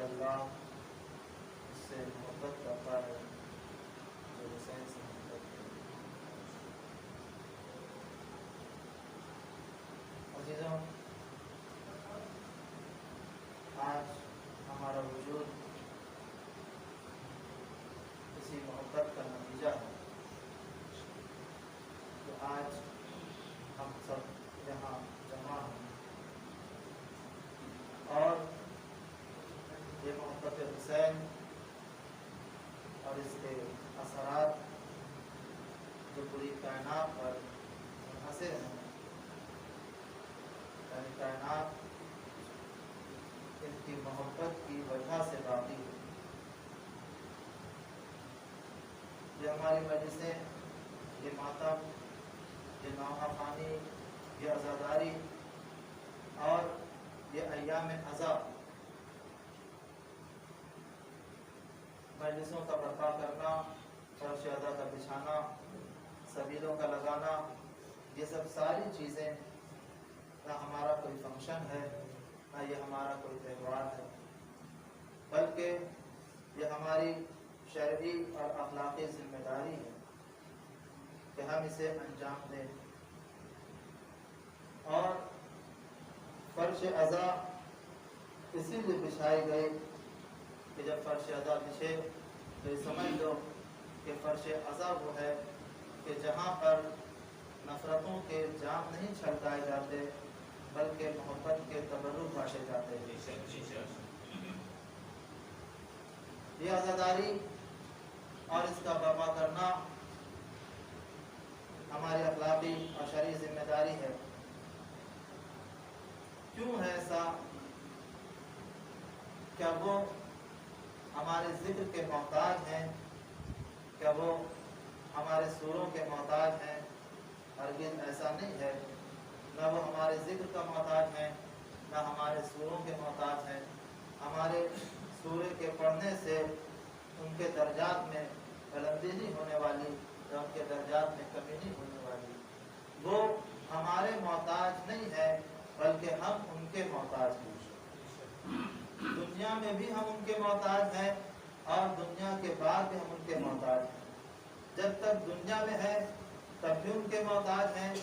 اللہ اس سے محبت کرتا ہے جو حسین سے محبت کرتا ہے۔ عزیزوں، آج ہمارا وجود اسی محبت کا نتیجہ ہے کہ آج ہم سب یہاں جمع ہیں، اور یہ محبت حسین اور اس کے اثرات جو پوری کائنات پر منحصر ہیں، یعنی کائنات ان کی محبت کی وجہ سے باقی ہے۔ یہ ہماری مجلسیں، یہ ماتم، یہ نوحہ خوانی، یہ عزاداری اور یہ ایام عزا مجلسوں کا برپا کرنا، فرش ادا کا بچھانا، سبیلوں کا لگانا، یہ سب ساری چیزیں نہ ہمارا کوئی فنکشن ہے، نہ یہ ہمارا کوئی تہوار ہے، بلکہ یہ ہماری شرعی اور اخلاقی ذمہ داری ہے کہ ہم اسے انجام دیں۔ اور فرش عزا اسی لیے بچھائی گئی کہ جب فرش عزا بچھے تو یہ سمجھ لو کہ فرش عزا وہ ہے کہ جہاں پر نفرتوں کے جام نہیں چھڑکائے جاتے بلکہ محبت کے تبرک باشے جاتے ہیں۔ یہ عزاداری اور اس کا برپا کرنا ہماری اخلاقی اور شرعی ذمہ داری ہے۔ کیوں ہے ایسا؟ کیا وہ ہمارے ذکر کے محتاج ہیں؟ کیا وہ ہمارے سوروں کے محتاج ہیں؟ ہرگز ایسا نہیں ہے۔ نہ وہ ہمارے ذکر کا محتاج ہیں، نہ ہمارے سوروں کے محتاج ہیں۔ ہمارے سورے کے پڑھنے سے ان کے درجات میں بلندی نہیں ہونے والی، یا ان کے درجات میں کمی نہیں ہونے والی۔ وہ ہمارے محتاج نہیں ہے بلکہ ہم ان کے محتاج ہیں۔ دنیا میں بھی ہم ان کے محتاج ہیں اور دنیا کے بعد بھی ہم ان کے محتاج ہیں۔ جب تک دنیا میں ہے تب بھی ان کے محتاج ہیں،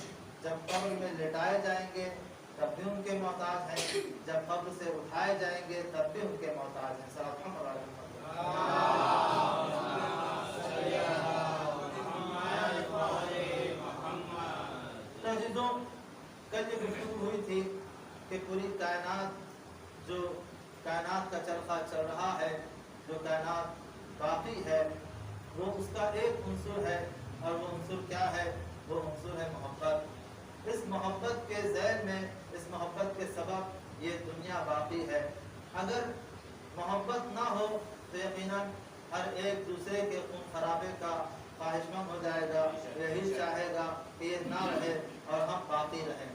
جب قبر میں لٹائے جائیں گے تب بھی ان کے محتاج ہیں، جب قبر سے اٹھائے جائیں گے تب بھی ان کے محتاج ہیں۔ صلوات اللہ عزیزوں، کل یہ گفتگو ہوئی تھی کہ پوری کائنات، جو کائنات کا چرخہ چل رہا ہے، جو کائنات باقی ہے، وہ اس کا ایک عنصر ہے، اور وہ عنصر کیا ہے؟ وہ عنصر ہے محبت۔ اس محبت کے ذیل میں، اس محبت کے سبب یہ دنیا باقی ہے۔ اگر محبت نہ ہو تو یقیناً ہر ایک دوسرے کے خون خرابے کا خواہشمند ہو جائے گا، یہی چاہے گا کہ یہ نہ رہے اور ہم باقی رہیں۔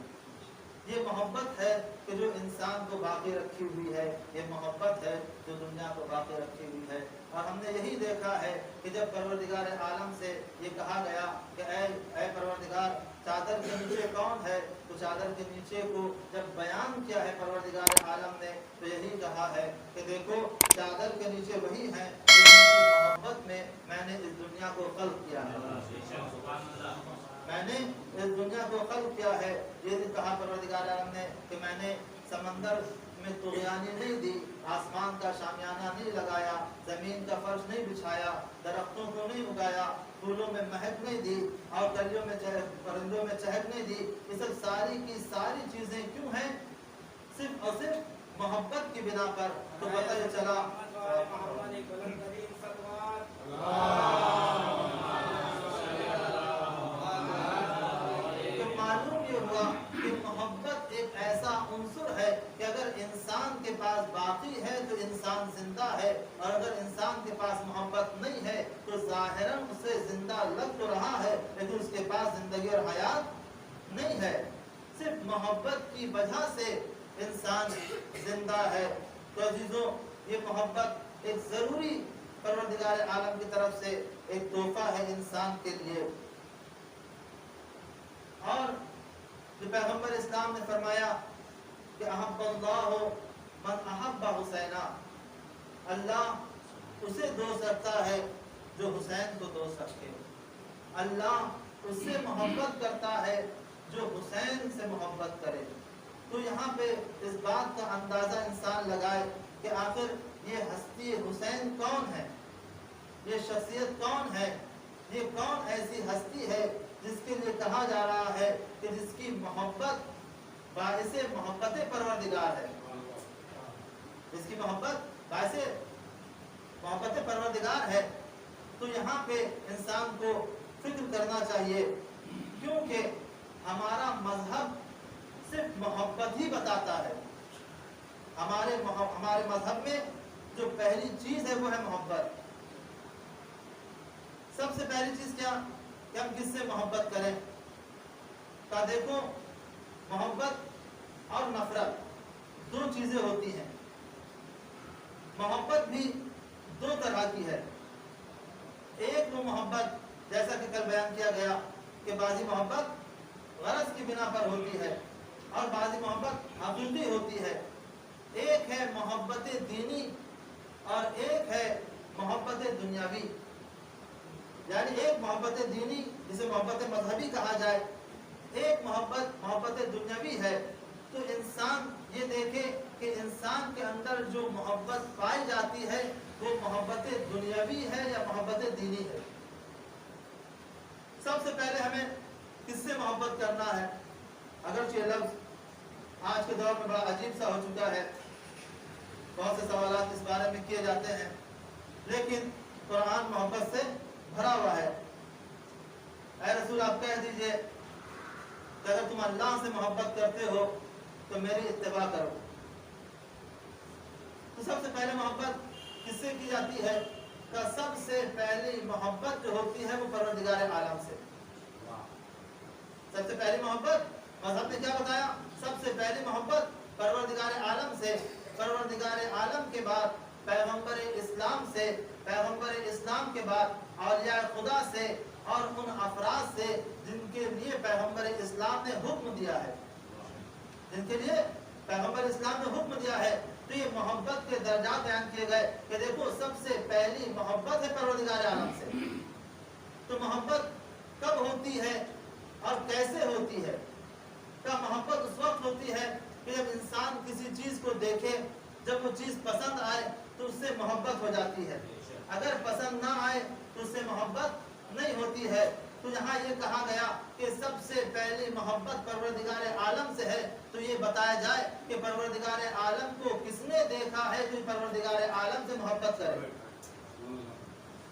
یہ محبت ہے کہ جو انسان کو باقی رکھی ہوئی ہے، یہ محبت ہے جو دنیا کو باقی رکھی ہوئی ہے۔ اور ہم نے یہی دیکھا ہے کہ جب پروردگار عالم سے یہ کہا گیا کہ اے پروردگار چادر کے نیچے کون ہے، تو چادر کے نیچے کو جب بیان کیا ہے پروردگار عالم نے تو یہی کہا ہے کہ دیکھو چادر کے نیچے وہی ہیں کہ جن کی محبت میں نے اس دنیا کو خلق کیا ہے، میں نے اس دنیا کو خلق کیا ہے۔ یہ کہا پروردگار عالم نے کہ میں نے سمندر میں طغیانی نہیں دی، آسمان کا شامیانہ نہیں لگایا، زمین کا فرش نہیں بچھایا، درختوں کو نہیں اگایا، پھولوں میں مہک نہیں دی اور کلیوں میں پرندوں میں چہک نہیں دی۔ یہ سب ساری کی ساری چیزیں کیوں ہیں؟ صرف اور صرف محبت کی بنا پر۔ تو پتہ یہ چلا معلوم یہ ہوا کہ محبت ایک ایسا عنصر ہے کہ اگر انسان کے پاس باقی ہے تو انسان زندہ ہے، اور اگر انسان کے پاس محبت نہیں ہے تو ظاہراً اسے زندہ لگ تو رہا ہے لیکن اس کے پاس زندگی اور حیات نہیں ہے۔ صرف محبت کی وجہ سے انسان زندہ ہے۔ تو عزیزوں، یہ محبت ایک ضروری پروردگار عالم کی طرف سے ایک تحفہ ہے انسان کے لیے۔ اور جو پیغمبر اسلام نے فرمایا کہ احب اللہ من احب حسینا، اللہ اسے دوست رکھتا ہے جو حسین کو دوست رکھے، اللہ اس سے محبت کرتا ہے جو حسین سے محبت کرے۔ تو یہاں پہ اس بات کا اندازہ انسان لگائے کہ آخر یہ ہستی حسین کون ہے، یہ شخصیت کون ہے، یہ کون ایسی ہستی ہے جس کے لیے کہا جا رہا ہے کہ جس کی محبت باعث محبت پروردگار ہے، جس کی محبت باعث محبت پروردگار ہے۔ تو یہاں پہ انسان کو فکر کرنا چاہیے، کیونکہ ہمارا مذہب صرف محبت ہی بتاتا ہے۔ ہمارے مذہب میں جو پہلی چیز ہے وہ ہے محبت۔ سب سے پہلی چیز کیا کہ ہم کس سے محبت کریں؟ تو دیکھو محبت اور نفرت دو چیزیں ہوتی ہیں۔ محبت بھی دو طرح کی ہے۔ ایک وہ محبت جیسا کہ کل بیان کیا گیا کہ بعضی محبت غرض کی بنا پر ہوتی ہے اور بعضی محبت حقیقی ہوتی ہے۔ ایک ہے محبت دینی اور ایک ہے محبت دنیاوی۔ یعنی ایک محبت دینی جسے محبت مذہبی کہا جائے، ایک محبت دنیاوی ہے۔ تو انسان یہ دیکھے کہ انسان کے اندر جو محبت پائی جاتی ہے وہ محبت دنیاوی ہے یا محبت دینی ہے۔ سب سے پہلے ہمیں کس سے محبت کرنا ہے؟ اگرچہ یہ لفظ آج کے دور میں بڑا عجیب سا ہو چکا ہے، بہت سے سوالات اس بارے میں کیے جاتے ہیں، لیکن قرآن محبت سے بھرا ہوا ہے۔ اے رسول آپ کہہ دیجئے کہ اگر تم اللہ سے محبت کرتے ہو تو میری اتباع کرو۔ تو سب سے پہلے محبت کس سے کی جاتی ہے؟ کہ سب سے پہلی محبت جو ہوتی ہے وہ پروردگار عالم سے۔ سب سے پہلی محبت مذہب نے کیا بتایا؟ سب سے پہلی محبت پروردگار عالم سے، پروردگار عالم کے بعد پیغمبر اسلام سے، پیغمبر اسلام کے بعد اولیاء خدا سے اور ان افراد سے جن کے لیے پیغمبر اسلام نے حکم دیا ہے، جن کے لیے پیغمبر اسلام نے حکم دیا ہے۔ تو یہ محبت کے درجات بیان کیے گئے کہ دیکھو سب سے پہلی محبت ہے پروردگار عالم سے۔ تو محبت کب ہوتی ہے اور کیسے ہوتی ہے؟ کیا محبت اس وقت ہوتی ہے کہ جب انسان کسی چیز کو دیکھے، جب وہ چیز پسند آئے تو اس سے محبت ہو جاتی ہے، اگر پسند نہ آئے تو اس سے محبت نہیں ہوتی ہے۔ تو یہاں یہ کہا گیا کہ سب سے پہلی محبت پروردگار عالم سے ہے، تو یہ بتایا جائے کہ پروردگار عالم کو کس نے دیکھا ہے جو پروردگار عالم سے محبت کرے؟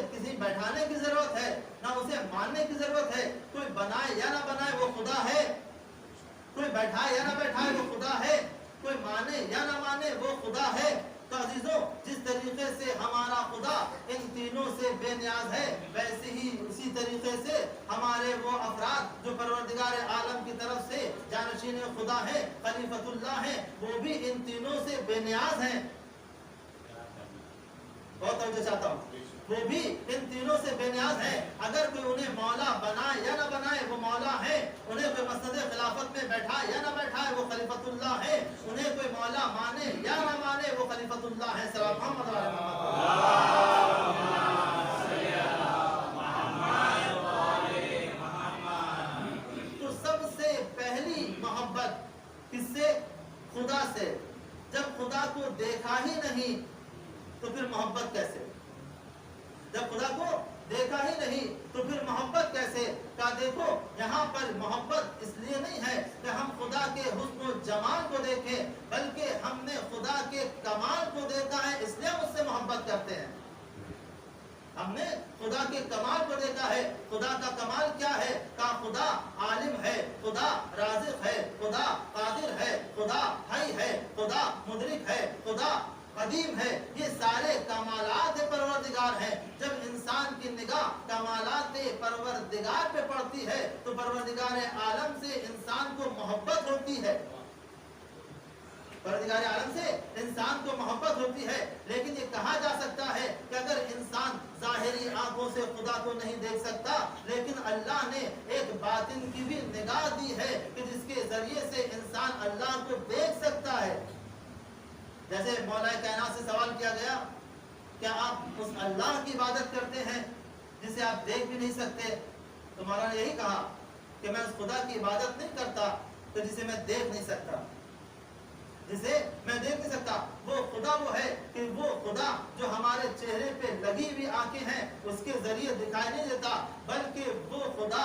اسے کسی بیٹھانے کی ضرورت ہے نہ اسے ماننے کی ضرورت ہے. کوئی بنائے یا نہ بنائے وہ خدا ہے, کوئی بیٹھائے یا نہ بیٹھائے وہ خدا ہے, کوئی مانے یا نہ مانے وہ خدا ہے. تو عزیزوں, جس طریقے سے ہمارا خدا ان تینوں سے بے نیاز ہے, ویسے ہی اسی طریقے سے ہمارے وہ افراد جو پروردگار عالم کی طرف سے جانشین خدا ہے, خلیفۃ اللہ ہیں, وہ بھی ان تینوں سے بے نیاز ہیں. بہت توجہ چاہتا ہوں, وہ بھی ان تینوں سے بے نیاز ہیں. اگر کوئی انہیں مولا بنائے یا نہ بنائے وہ مولا ہے, انہیں کوئی مسند خلافت میں بیٹھائے یا نہ بیٹھائے وہ خلیفۃ اللہ ہے, انہیں کوئی مولا مانے یا نہ مانے وہ خلیفۃ اللہ ہے. صلی اللہ علیہ وسلم. تو سب سے پہلی محبت کس سے؟ خدا سے. جب خدا کو دیکھا ہی نہیں تو پھر محبت کیسے؟ جب خدا کو دیکھا ہی نہیں تو پھر محبت کیسے؟ کہا دیکھو, یہاں پر محبت اس لیے نہیں ہے کہ ہم خدا کے حسن و جمال کو دیکھیں, بلکہ ہم نے خدا کے کمال کو دیکھا ہے, اس لیے ہم اس سے محبت کرتے ہیں. ہم نے خدا کے کمال کو دیکھا ہے. خدا کا کمال کیا ہے؟ کہا خدا عالم ہے, خدا رازق ہے, خدا قادر ہے, خدا حی ہے, خدا مدرک ہے, خدا قدیم ہے. یہ سارے کمالات پروردگار ہیں. جب انسان کی نگاہ کمالات پروردگار پہ پڑتی ہے تو پروردگار عالم سے انسان کو محبت ہوتی ہے. پروردگار عالم سے انسان کو محبت ہوتی ہے. لیکن یہ کہا جا سکتا ہے کہ اگر انسان ظاہری آنکھوں سے خدا کو نہیں دیکھ سکتا, لیکن اللہ نے ایک باطن کی بھی نگاہ دی ہے کہ جس کے ذریعے سے انسان اللہ کو دیکھ سکتا ہے. جیسے مولا کائنات سے سوال کیا گیا, کیا آپ اس اللہ کی عبادت کرتے ہیں جسے آپ دیکھ بھی نہیں سکتے؟ تو مولا نے یہی کہا کہ میں اس خدا کی عبادت نہیں کرتا تو جسے میں دیکھ نہیں سکتا. جسے میں دیکھ نہیں سکتا وہ خدا وہ ہے کہ وہ خدا جو ہمارے چہرے پہ لگی ہوئی آنکھیں ہیں اس کے ذریعے دکھائی نہیں دیتا, بلکہ وہ خدا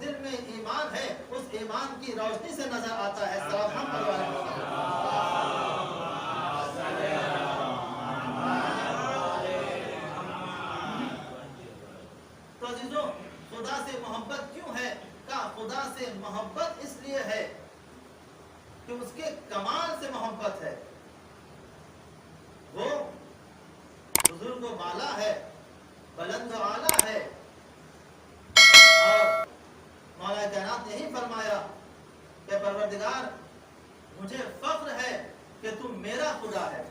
دل میں ایمان ہے اس ایمان کی روشنی سے نظر آتا ہے. تو عزیزوں, خدا سے محبت کیوں ہے؟ کہا خدا سے محبت اس لیے ہے کہ اس کے کمال سے محبت ہے. وہ بزرگ و بالا ہے, بلند و اعلیٰ ہے. اور مولا کائنات نے یہی فرمایا کہ پروردگار مجھے فخر ہے کہ تم میرا خدا ہے,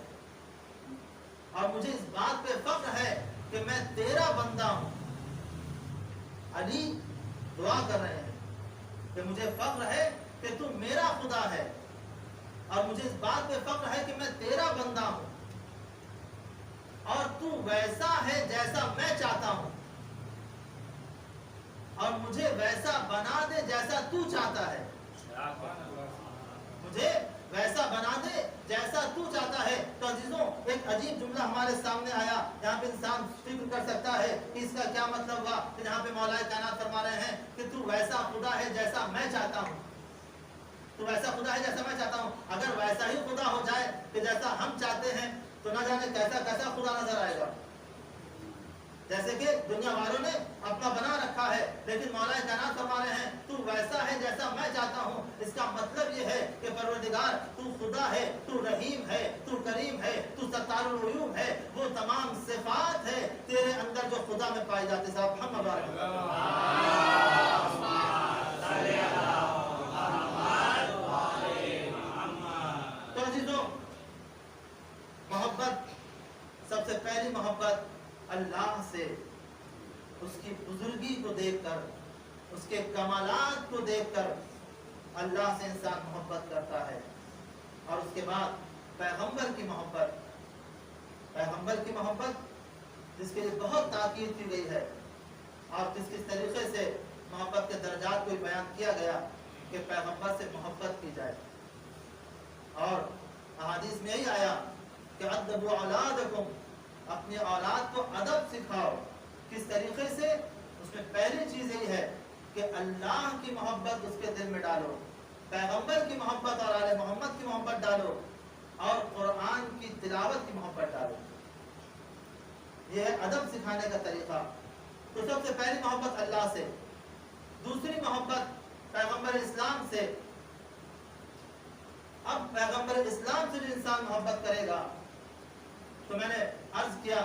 اور مجھے اس بات پہ فخر ہے کہ میں تیرا بندہ ہوں. علی دعا کر رہے ہیں کہ مجھے فخر ہے کہ تم میرا خدا ہے, اور مجھے اس بات پہ فخر ہے کہ میں تیرا بندہ ہوں, اور تو ویسا ہے جیسا میں چاہتا ہوں, اور مجھے ویسا بنا دے جیسا تو چاہتا ہے. مجھے ویسا بنا دے جیسا تو چاہتا ہے. تو عزیزوں, ایک عجیب جملہ ہمارے سامنے آیا, یہاں پہ انسان فکر کر سکتا ہے کہ اس کا کیا مطلب ہوا کہ جہاں پہ مولا کائنات فرما رہے ہیں کہ تو ویسا خدا ہے جیسا میں چاہتا ہوں. تو ویسا خدا ہے جیسا میں چاہتا ہوں. اگر ویسا ہی خدا ہو جائے کہ جیسا ہم چاہتے ہیں تو نہ جانے کیسا کیسا خدا نظر آئے گا. جیسے کہ دنیا والوں نے اپنا بنا رکھا ہے, لیکن مولا کائنات فرما رہے ہیں تو ویسا ہے جیسا میں چاہتا ہوں. اس کا مطلب یہ ہے کہ پروردگار تو خدا ہے, تو رحیم ہے, تو کریم ہے, تو ستار العیوب ہے. وہ تمام صفات ہے تیرے اندر جو خدا میں پائی جاتی. صاحب ہم تو عزیزوں, محبت سب سے پہلی محبت اللہ سے, اس کی بزرگی کو دیکھ کر, اس کے کمالات کو دیکھ کر اللہ سے انسان محبت کرتا ہے. اور اس کے بعد پیغمبر کی محبت, پیغمبر کی محبت جس کے لیے بہت تاکید کی گئی ہے, اور کس طریقے سے محبت کے درجات کو بیان کیا گیا کہ پیغمبر سے محبت کی جائے. اور احادیث میں یہی آیا کہ ادبوا اولادکم, اپنی اولاد کو ادب سکھاؤ. کس طریقے سے؟ اس میں پہلی چیز یہی ہے کہ اللہ کی محبت اس کے دل میں ڈالو, پیغمبر کی محبت اور آل محمد کی محبت ڈالو, اور قرآن کی تلاوت کی محبت ڈالو. یہ ہے ادب سکھانے کا طریقہ. تو سب سے پہلی محبت اللہ سے، دوسری محبت پیغمبر اسلام سے. اب پیغمبر اسلام سے جو انسان محبت کرے گا، تو میں نے عرض کیا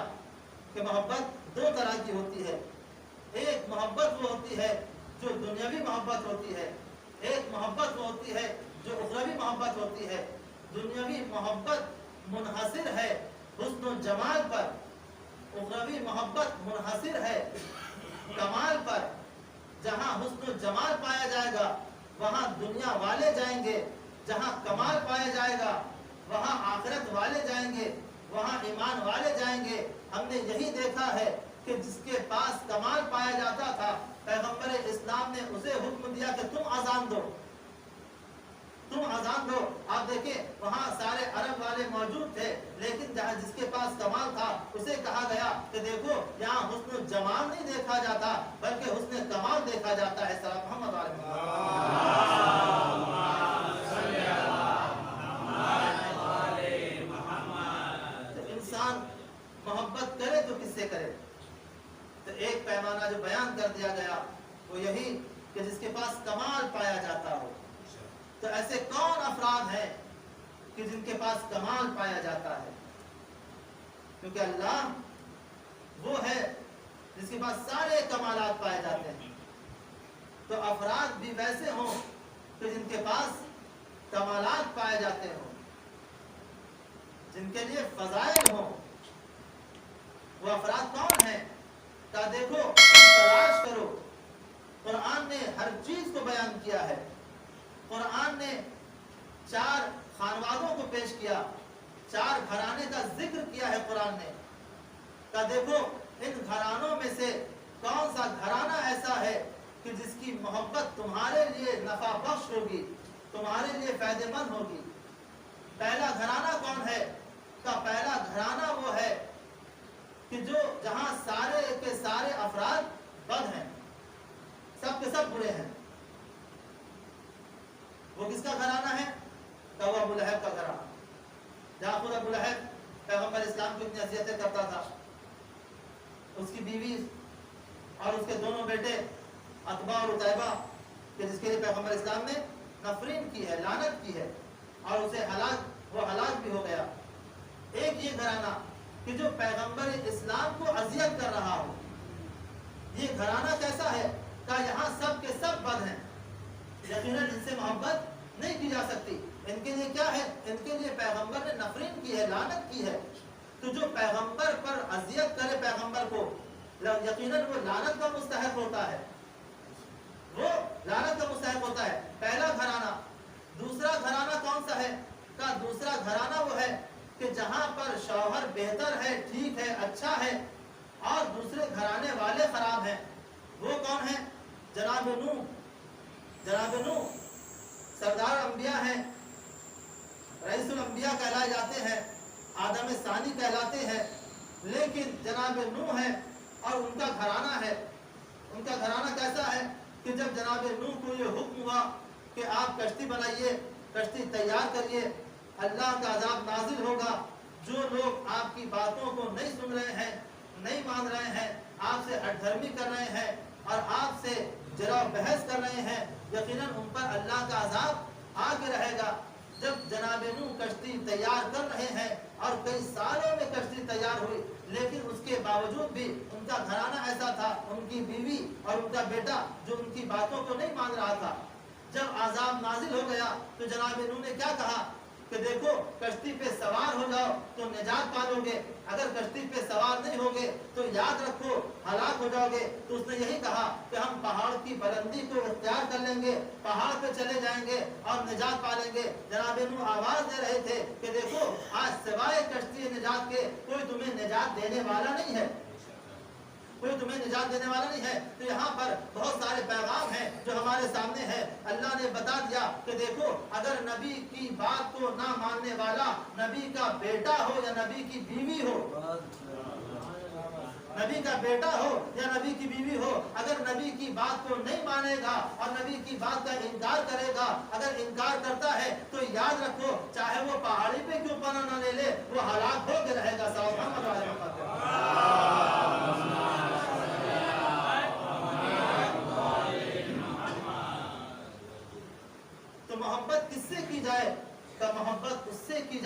کہ محبت دو طرح کی ہوتی ہے. ایک محبت وہ ہوتی ہے جو دنیاوی محبت ہوتی ہے، ایک محبت وہ ہوتی ہے جو اخروی محبت ہوتی ہے. دنیاوی محبت منحصر ہے حسن و جمال پر، اخروی محبت منحصر ہے کمال پر. جہاں حسن و جمال پایا جائے گا وہاں دنیا والے جائیں گے، جہاں کمال پایا جائے گا وہاں آخرت والے جائیں گے، وہاں ایمان والے جائیں گے. ہم نے یہی دیکھا ہے کہ جس کے پاس کمال پایا جاتا تھا، پیغمبر اسلام نے اسے حکم دیا کہ تم اذان دو، تم اذان دو. آپ دیکھیں وہاں سارے عرب والے موجود تھے، لیکن جہاں جس کے پاس کمال تھا اسے کہا گیا کہ دیکھو یہاں حسن و جمال نہیں دیکھا جاتا بلکہ حسن کمال دیکھا جاتا ہے. صلی محمد انسان محبت کرے تو کس سے کرے؟ تو ایک پیمانہ جو بیان کر دیا گیا وہ یہی کہ جس کے پاس کمال پایا جاتا ہو. تو ایسے کون افراد ہیں کہ جن کے پاس کمال پایا جاتا ہے؟ کیونکہ اللہ وہ ہے جس کے پاس سارے کمالات پائے جاتے ہیں. تو افراد بھی ویسے ہوں کہ جن کے پاس کمالات پائے جاتے ہوں، جن کے لیے فضائل ہوں. وہ افراد کون ہیں؟ کہ دیکھو تلاش کرو. قرآن نے ہر چیز کو بیان کیا ہے. قرآن نے 4 خانوادوں کو پیش کیا، 4 گھرانے کا ذکر کیا ہے قرآن نے. کہ دیکھو ان گھرانوں میں سے کون سا گھرانہ ایسا ہے کہ جس کی محبت تمہارے لیے نفع بخش ہوگی، تمہارے لیے فائدہ مند ہوگی. پہلا گھرانہ کون ہے؟ کہ پہلا گھرانہ وہ ہے کہ جو جہاں سارے کے سارے افراد بد ہیں، سب کے سب برے ہیں. وہ کس کا گھرانہ ہے؟ کہ وہ ابو لہب کا گھرانہ. جہاں خود ابو لہب پیغمبر اسلام کو اتنی اذیتیں کرتا تھا، اس کی بیوی اور اس کے دونوں بیٹے عتبہ اور عتیبہ کہ جس کے لیے پیغمبر اسلام نے نفرین کی ہے، لعنت کی ہے، اور اسے وہ ہلاک بھی ہو گیا. ایک یہ گھرانہ کہ جو پیغمبر اسلام کو اذیت کر رہا ہو. یہ گھرانہ کیسا ہے؟ کہ یہاں سب کے سب بد ہیں، یقیناً ان سے محبت نہیں کی جا سکتی. ان کے لیے کیا ہے؟ ان کے لیے پیغمبر نے نفرین کی ہے، لعنت کی ہے. تو جو پیغمبر پر اذیت کرے پیغمبر کو، یقیناً وہ لعنت کا مستحق ہوتا ہے، وہ لعنت کا مستحق ہوتا ہے. پہلا گھرانہ. دوسرا گھرانہ کون سا ہے؟ کہ دوسرا گھرانہ وہ ہے کہ جہاں پر شوہر بہتر ہے، ٹھیک ہے، اچھا ہے، اور دوسرے گھرانے والے خراب ہیں. وہ کون ہیں؟ جناب نوح. جناب نوح سردار انبیاء ہیں، رئیس الانبیاء کہلائے جاتے ہیں، آدم ثانی کہلاتے ہیں. لیکن جناب نوح ہے اور ان کا گھرانہ ہے. ان کا گھرانہ کیسا ہے کہ جب جناب نوح کو یہ حکم ہوا کہ آپ کشتی بنائیے، کشتی تیار کریے، اللہ کا عذاب نازل ہوگا، جو لوگ آپ کی باتوں کو نہیں سن رہے ہیں، نہیں مان رہے ہیں، آپ سے ہٹ دھرمی کر رہے ہیں اور آپ سے جرا بحث کر رہے ہیں، یقیناً ان پر اللہ کا عذاب آ کے رہے گا. جب جناب نوح کشتی تیار کر رہے ہیں اور کئی سالوں میں کشتی تیار ہوئی، لیکن اس کے باوجود بھی ان کا گھرانہ ایسا تھا، ان کی بیوی اور ان کا بیٹا جو ان کی باتوں کو نہیں مان رہا تھا. جب عذاب نازل ہو گیا تو جناب نوح نے کیا کہا کہ دیکھو کشتی پہ سوار ہو جاؤ تو نجات پالو گے، اگر کشتی پہ سوار نہیں ہوگے تو یاد رکھو ہلاک ہو جاؤ گے. تو اس نے یہی کہا کہ ہم پہاڑ کی بلندی کو اختیار کر لیں گے، پہاڑ پہ چلے جائیں گے اور نجات پالیں گے. جناب نوح آواز دے رہے تھے کہ دیکھو آج سوائے کشتی نجات کے کوئی تمہیں نجات دینے والا نہیں ہے، کوئی تمہیں نجات دینے والا نہیں ہے. تو یہاں پر بہت سارے پیغام ہیں جو ہمارے سامنے ہے. اللہ نے بتا دیا کہ دیکھو اگر نبی کی بات کو نہ ماننے والا نبی کا بیٹا ہو یا نبی کی بیوی ہو، نبی کا بیٹا ہو یا نبی کی بیوی ہو، اگر نبی کی بات کو نہیں مانے گا اور نبی کی بات کا انکار کرے گا، اگر انکار کرتا ہے تو یاد رکھو چاہے وہ پہاڑی پہ کیوں پناہ نہ لے لے، وہ ہلاک ہو کے رہے گا.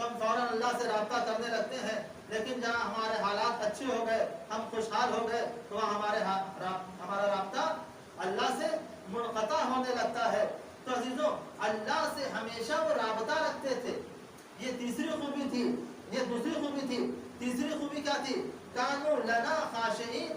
تو ہم فوراً اللہ سے رابطہ کرنے لگتے ہیں، لیکن جہاں ہمارے حالات اچھے ہو گئے، ہم خوشحال ہو گئے، تو وہاں ہمارا رابطہ اللہ سے منقطع ہونے لگتا ہے۔ تو عزیزوں، اللہ سے ہمیشہ وہ رابطہ رکھتے تھے، یہ تیسری خوبی تھی۔ یہ دوسری خوبی تھی، تیسری خوبی کیا تھی؟ کانوا لنا خاشعین،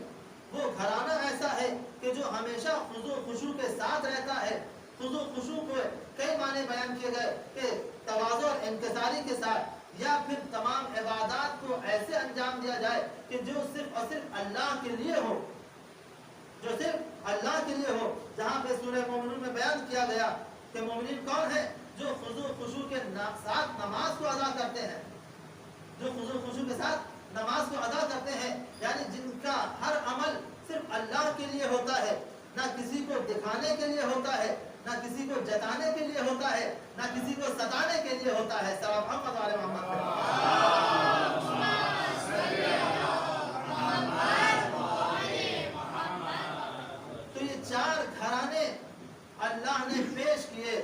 وہ گھرانہ ایسا ہے کہ جو ہمیشہ خضوع خشوع کے ساتھ رہتا ہے۔ خضوع خشوع کو کئی معنی بیان کیے گئے کہ تواضع اور انکساری کے ساتھ، یا پھر تمام عبادات کو ایسے انجام دیا جائے کہ جو صرف اور صرف اللہ کے لیے ہو، جو صرف اللہ کے لیے ہو۔ جہاں پہ سورہ مومنون میں بیان کیا گیا کہ مومنین کون ہیں؟ جو خضوع خشوع کے ساتھ نماز کو ادا کرتے ہیں، جو خضوع خشوع کے ساتھ نماز کو ادا کرتے ہیں، یعنی جن کا ہر عمل صرف اللہ کے لیے ہوتا ہے، نہ کسی کو دکھانے کے لیے ہوتا ہے، نہ کسی کو جتانے کے لیے ہوتا ہے، نہ کسی کو ستانے کے لیے ہوتا ہے۔ سلام محمد علی محمد۔ تو یہ چار گھرانے اللہ نے پیش کیے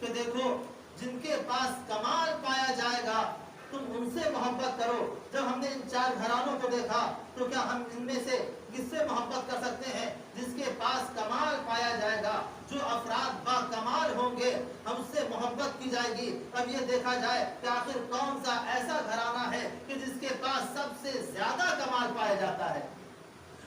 کہ دیکھو، جن کے پاس کمال پایا جائے گا تم ان سے محبت کرو۔ جب ہم نے ان چار گھرانوں کو دیکھا تو کیا ہم ان میں سے کس سے محبت کر سکتے ہیں؟ جس کے پاس کمال پایا جائے گا، جو افراد با کمال ہوں گے، ہم اس سے محبت کی جائے گی۔ اب یہ دیکھا جائے کہ آخر کون سا ایسا گھرانہ ہے کہ جس کے پاس سب سے زیادہ کمال پایا جاتا ہے،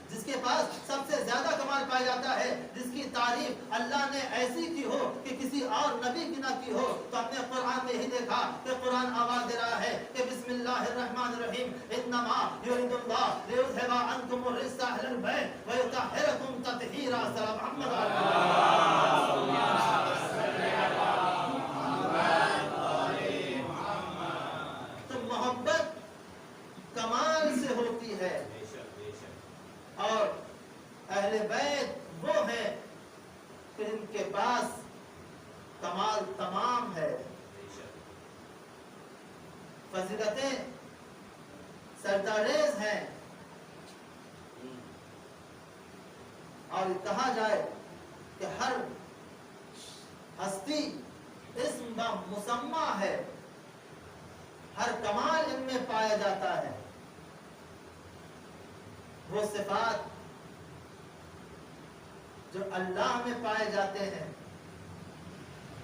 جس کے پاس سب سے زیادہ کمال پایا جاتا ہے، جس کی تعریف اللہ نے ایسی کی ہو کہ کسی اور نبی کی نہ کی ہو۔ تو ہم نے قرآن میں ہی دیکھا کہ قرآن آواز دے رہا ہے کہ بسم اللہ الرحمن الرحیم، انما یرید اللہ لیذھب عنکم الرجس اہل البیت ویطہرکم تطہیرا۔ سلام محمد تو محبت کمال سے ہوتی ہے، اور اہل بیت وہ ہیں کہ ان کے پاس کمال تمام ہے، فضیلتیں سرتاریز ہیں۔ اور کہا جائے کہ ہر ہستی اسم با مسمى ہے، ہر کمال ان میں پایا جاتا ہے۔ وہ صفات جو اللہ میں پائے جاتے ہیں،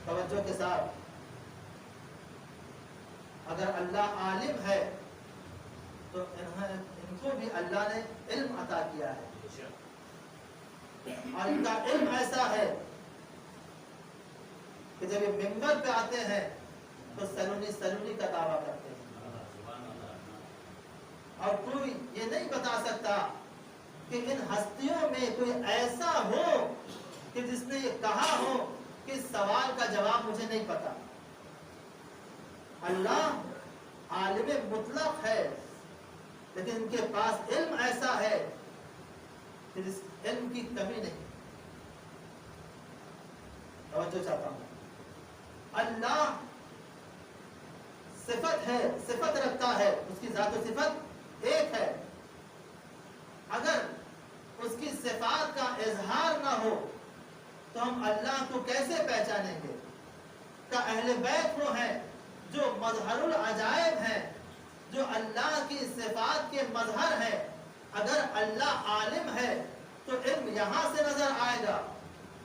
توجہ کے ساتھ، اگر اللہ عالم ہے تو ان کو بھی اللہ نے علم عطا کیا ہے، اور ان کا علم ایسا ہے کہ جب یہ منبر پہ آتے ہیں تو سلونی سلونی کا دعویٰ کرتے ہیں، اور کوئی یہ نہیں بتا سکتا کہ ان ہستیوں میں کوئی ایسا ہو کہ جس نے یہ کہا ہو کہ اس سوال کا جواب مجھے نہیں پتا۔ اللہ عالم مطلق ہے، لیکن ان کے پاس علم ایسا ہے کہ جس علم کی کمی نہیں۔ توجہ چاہتا ہوں، اللہ صفت ہے، صفت رکھتا ہے، اس کی ذات و صفت ایک ہے۔ اگر اس کی صفات کا اظہار نہ ہو تو ہم اللہ کو کیسے پہچانیں گے؟ کہ اہل بیت وہ ہیں جو مظہر العجائب ہیں، جو اللہ کی صفات کے مظہر ہیں۔ اگر اللہ عالم ہے تو علم یہاں سے نظر آئے گا،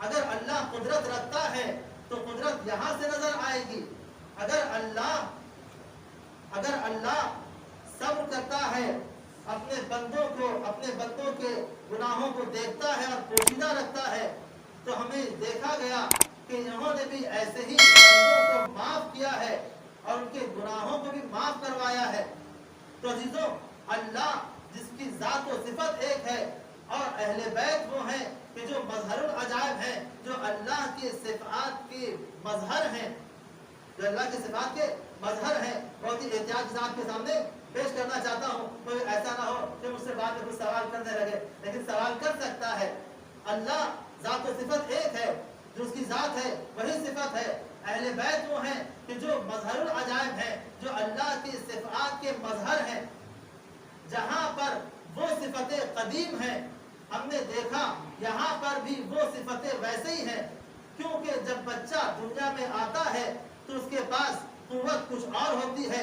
اگر اللہ قدرت رکھتا ہے تو قدرت یہاں سے نظر آئے گی، اگر اللہ صبر کرتا ہے، اپنے بندوں کے گناہوں کو دیکھتا ہے اور پوشیدہ رکھتا ہے، تو ہمیں دیکھا گیا کہ انہوں نے بھی ایسے ہی بندوں کو معاف کیا ہے اور ان کے گناہوں کو بھی معاف کروایا ہے۔ تو عزیزوں، اللہ جس کی ذات و صفت ایک ہے، اور اہل بیت وہ ہیں کہ جو مظہر العجائب ہیں، جو اللہ کی صفات کے مظہر ہیں، جو اللہ کی صفات کے مظہر ہیں۔ بہت ہی احتیاط کے ساتھ کے سامنے پیش کرنا چاہتا ہوں، کوئی ایسا نہ ہو کہ مجھ سے بعد میں کچھ سوال کرنے لگے، لیکن سوال کر سکتا ہے۔ اللہ ذات و صفت ایک ہے، جو اس کی ذات ہے وہی صفت ہے۔ اہل بیت وہ ہیں کہ جو مظہر العجائب ہیں، جو اللہ کی صفات کے مظہر ہیں۔ جہاں پر وہ صفتیں قدیم ہیں، ہم نے دیکھا یہاں پر بھی وہ صفتیں ویسے ہی ہیں، کیونکہ جب بچہ دنیا میں آتا ہے تو اس کے پاس قوت کچھ اور ہوتی ہے،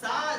7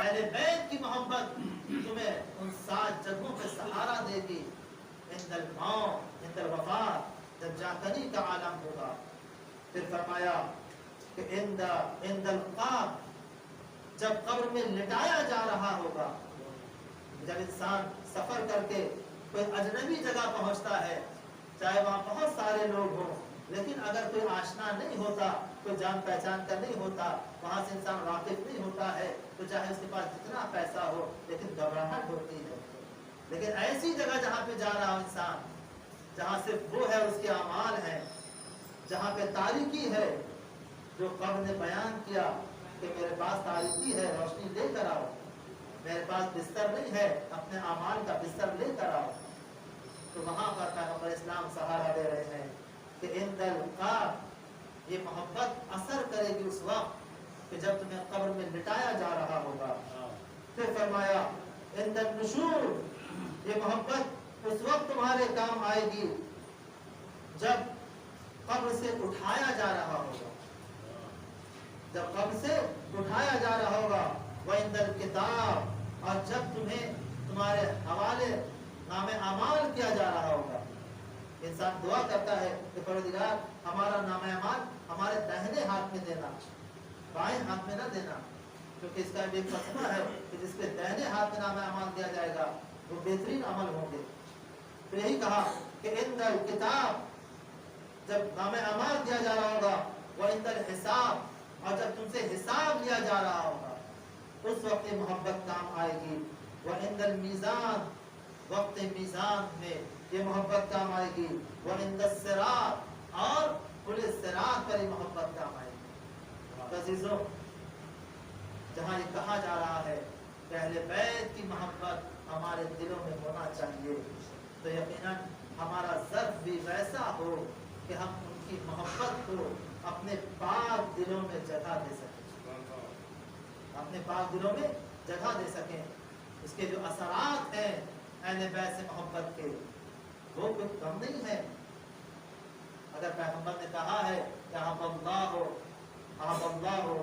اہل بیت کی محبت تمہیں ان 7 جگہوں پہ سہارا دے گی، عند الموت، عند الوفات، جب جاکنی کا عالم ہوگا۔ پھر فرمایا کہ عند القبر، جب قبر میں لٹایا جا رہا ہوگا، جب انسان سفر کر کے کوئی اجنبی جگہ پہنچتا ہے، چاہے وہاں بہت سارے لوگ ہوں، لیکن اگر کوئی آشنا نہیں ہوتا، کوئی جان پہچان کا نہیں ہوتا، وہاں سے انسان واقف نہیں ہوتا ہے، تو چاہے اس کے پاس جتنا پیسہ ہو لیکن گھبراہٹ ہوتی ہے۔ لیکن ایسی جگہ جہاں پہ جا رہا انسان، جہاں صرف وہ ہے، اس کے اعمال ہیں، جہاں پہ تاریکی ہے، جو قبر نے بیان کیا کہ میرے پاس تاریکی ہے، روشنی لے کر آؤ، میرے پاس بستر نہیں ہے، اپنے اعمال کا بستر لے کر آؤ، تو وہاں پر پیغمبر اسلام سہارا دے رہے ہیں کہ عند القبر، یہ محبت اثر کرے گی اس وقت کہ جب تمہیں قبر میں لٹایا جا رہا ہوگا۔ پھر فرمایا عند النشور، یہ محبت اس وقت تمہارے کام آئے گی جب قبر سے اٹھایا جا رہا ہوگا، جب قبر سے اٹھایا جا رہا ہوگا۔ وعند الکتاب، اور جب تمہیں تمہارے حوالے نام اعمال کیا جا رہا ہوگا۔ انسان دعا کرتا ہے کہ پروردگار ہمارا نام اعمال ہمارے داہنے ہاتھ میں دینا، بائیں ہاتھ میں نہ دینا، کیونکہ اس کا ایک مسئلہ ہے کہ جس کے داہنے ہاتھ میں نام اعمال دیا جائے گا وہ بہترین عمل ہوں گے۔ تو یہی کہا کہ عند الکتاب، جب نام اعمال دیا جا رہا ہوگا، وعند الحساب، اور جب تم سے حساب لیا جا رہا ہوگا، اس وقت محبت کام آئے گی۔ وعند المیزان، وقت میزان میں یہ محبت کام آئے گی۔ وعند الصراط، اور پورے صراط پر یہ محبت کام آئے گی۔ عزیزوں، جہاں یہ کہا جا رہا ہے کہ اہل بیت کی محبت ہمارے دلوں میں ہونا چاہیے، تو یقیناً ہمارا ظرف بھی ویسا ہو کہ ہم ان کی محبت کو اپنے پاک دلوں میں جگہ دے سکیں، اپنے پاک دلوں میں جگہ دے سکیں۔ اس کے جو اثرات ہیں اہل بیت سے محبت کے، وہ کوئی کم نہیں ہے۔ اگر پیغمبر نے کہا ہے کہ احب اللہ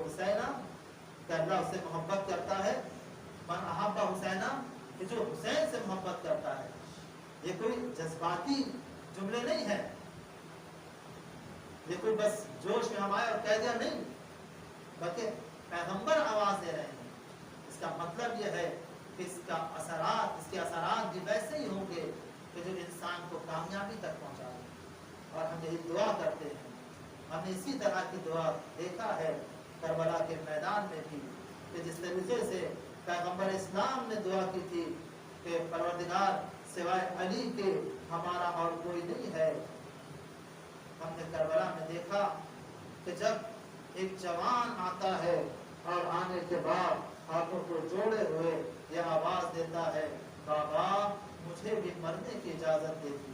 حسینہ، کہ اللہ اس سے محبت کرتا ہے، من احب حسینہ، کہ جو حسین سے محبت کرتا ہے، یہ کوئی جذباتی جملے نہیں ہیں، یہ کوئی بس جوش میں ہم آئے اور کہہ دیا نہیں، بلکہ پیغمبر آواز دے رہے ہیں۔ اس کا مطلب یہ ہے کہ اس کے اثرات بھی ویسے ہی ہوں گے کہ جو انسان کو کامیابی تک پہنچا دیں۔ اور ہم یہی دعا کرتے ہیں، ہم نے اسی طرح کی دعا دیکھا ہے کربلا کے میدان میں بھی، کہ جس طریقے سے پیغمبر اسلام نے دعا کی تھی کہ پروردگار سوائے علی کے ہمارا اور کوئی نہیں ہے۔ ہم نے کربلا میں دیکھا کہ جب ایک جوان آتا ہے اور آنے کے بعد ہاتھوں کو جوڑے ہوئے یہ آواز دیتا ہے، بابا مجھے بھی مرنے کی اجازت دیتی۔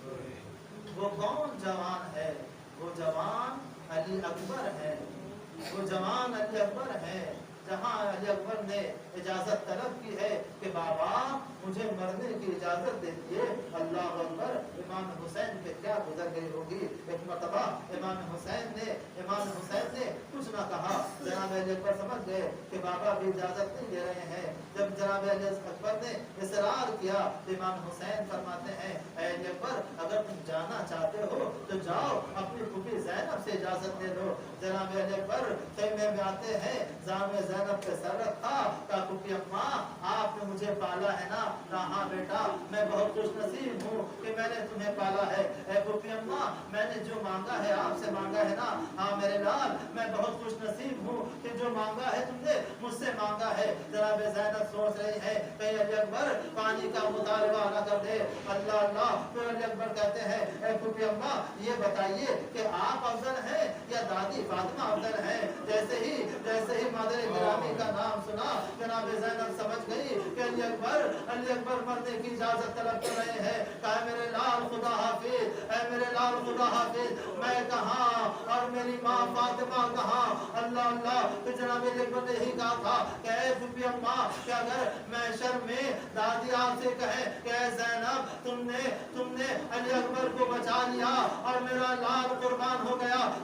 وہ کون جوان ہے؟ وہ جوان علی اکبر ہے، وہ جوان علی اکبر ہے، جہاں علی اکبر نے اجازت طلب کی ہے کہ بابا مجھے مرنے کی اجازت دیجیے۔ اللہ اکبر، امام حسین پہ کیا گزر گئی ہوگی۔ ایک مرتبہ امام حسین نے کچھ نہ کہا، جناب علی اکبر سمجھ گئے کہ بابا بھی اجازت نہیں دے رہے ہیں۔ جب جناب علی اکبر نے اصرار کیا تو امام حسین فرماتے ہیں، اے علی اکبر اگر تم جانا چاہتے ہو تو جاؤ، اپنی پھوپھی زینب سے اجازت دے دو۔ جناب علی اکبر خیمے میں آتے ہیں، زامن زینب پہ سر رکھا، کہا پھوپھی اماں آپ نے مجھے پالا ہے نا؟ کہا ہاں بیٹا میں بہت خوش نصیب ہوں کہ میں نے تمہیں پالا ہے۔ اے پھوپھی اماں میں نے جو مانگا ہے آپ سے مانگا ہے نا؟ ہاں میرے لال میں بہت خوش نصیب ہوں کہ جو مانگا ہے تم نے مجھ سے مانگا ہے۔ جناب زینب سوچ رہی ہے کہ علی اکبر پانی کا مطالبہ نہ کر دے۔ اللہ اللہ، پھر علی اکبر کہتے ہیں، اے پھوپھی اماں یہ بتائیے کہ آپ افضل ہیں یا دادی فاطمہ افضل ہیں؟ جیسے ہی مادر گرامی کا نام سنا جناب زینب سمجھ گئی کہ علی اکبر مرنے کی اجازت طلب کر رہے ہیں۔ کہا میرے لال خدا حافظ، اے میرے لال خدا حافظ، میں کہاں اور میری ماں فاطمہ کہاں؟ اللہ اللہ، تو جناب علی اکبر نے یہی کہا تھا کہ اے پھوپھی اماں کہ اگر محشر میں دادی آپ سے کہے کہ اے زینب تم نے علی اکبر کو بچا لیا اور میرا لال قربان ہو گیا،